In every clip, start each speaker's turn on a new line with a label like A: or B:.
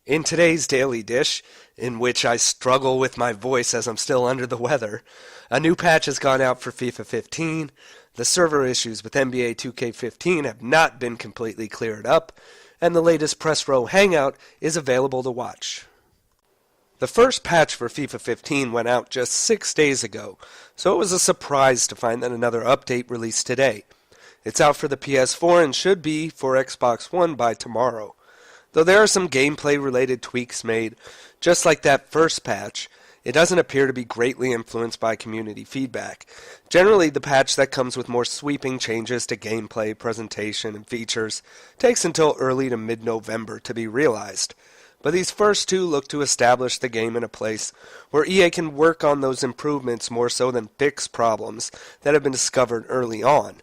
A: In today's Daily Dish, in which I struggle with my voice as I'm still under the weather, a new patch has gone out for FIFA 15, the server issues with NBA 2K15 have not been completely cleared up, and the latest Press Row Hangout is available to watch. The first patch for FIFA 15 went out just 6 days ago, so it was a surprise to find that another update released today. It's out for the PS4 and should be for Xbox One by tomorrow. Though there are some gameplay-related tweaks made, just like that first patch, it doesn't appear to be greatly influenced by community feedback. Generally, the patch that comes with more sweeping changes to gameplay, presentation, and features takes until early to mid-November to be realized. But these first two look to establish the game in a place where EA can work on those improvements more so than fix problems that have been discovered early on.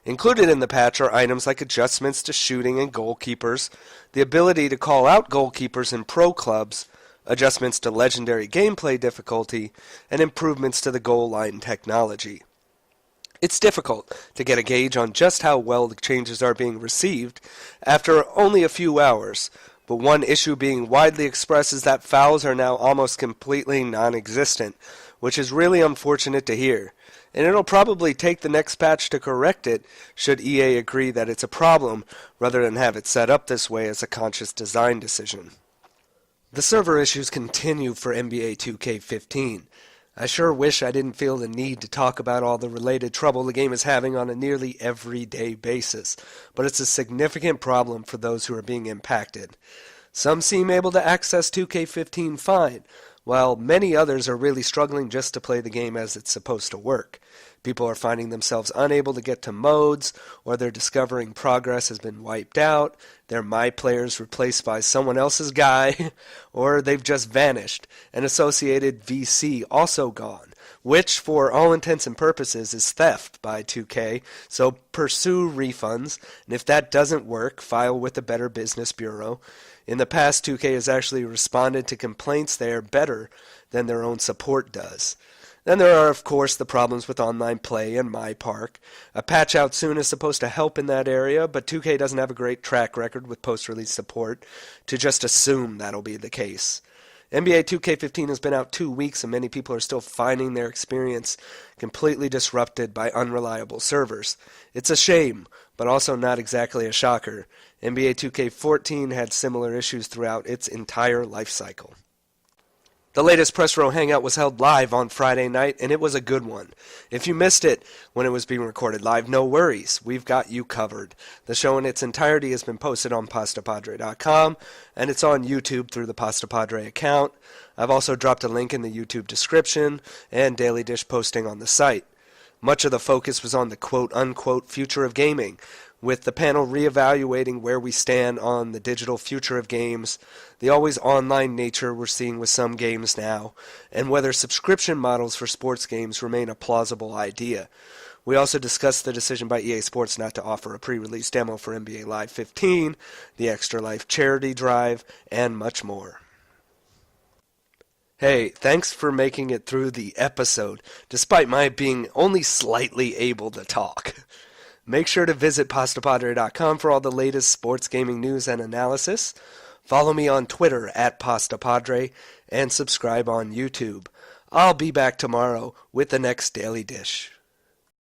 A: Included in the patch are items like adjustments to shooting and goalkeepers, the ability to call out goalkeepers in pro clubs, adjustments to legendary gameplay difficulty, and improvements to the goal line technology. It's difficult to get a gauge on just how well the changes are being received after only a few hours, but one issue being widely expressed is that fouls are now almost completely non-existent, which is really unfortunate to hear. And it'll probably take the next patch to correct it should EA agree that it's a problem rather than have it set up this way as a conscious design decision. The server issues continue for NBA 2K15. I sure wish I didn't feel the need to talk about all the related trouble the game is having on a nearly everyday basis, but it's a significant problem for those who are being impacted. Some seem able to access 2K15 fine, while many others are really struggling just to play the game as it's supposed to work. People are finding themselves unable to get to modes, or they're discovering progress has been wiped out, their My Players replaced by someone else's guy, or they've just vanished, and associated VC also gone, which, for all intents and purposes, is theft by 2K, so pursue refunds, and if that doesn't work, file with the Better Business Bureau. In the past, 2K has actually responded to complaints there better than their own support does. Then there are, of course, the problems with online play and MyPark. A patch out soon is supposed to help in that area, but 2K doesn't have a great track record with post-release support to just assume that'll be the case. NBA 2K15 has been out 2 weeks and many people are still finding their experience completely disrupted by unreliable servers. It's a shame, but also not exactly a shocker. NBA 2K14 had similar issues throughout its entire life cycle. The latest Press Row Hangout was held live on Friday night, and it was a good one. If you missed it when it was being recorded live, no worries. We've got you covered. The show in its entirety has been posted on Pastapadre.com, and it's on YouTube through the Pastapadre account. I've also dropped a link in the YouTube description and Daily Dish posting on the site. Much of the focus was on the quote-unquote future of gaming, with the panel reevaluating where we stand on the digital future of games, the always online nature we're seeing with some games now, and whether subscription models for sports games remain a plausible idea. We also discussed the decision by EA Sports not to offer a pre-release demo for NBA Live 15, the Extra Life charity drive, and much more. Hey, thanks for making it through the episode, despite my being only slightly able to talk. Make sure to visit Pastapadre.com for all the latest sports gaming news and analysis. Follow me on Twitter @Pastapadre and subscribe on YouTube. I'll be back tomorrow with the next Daily Dish.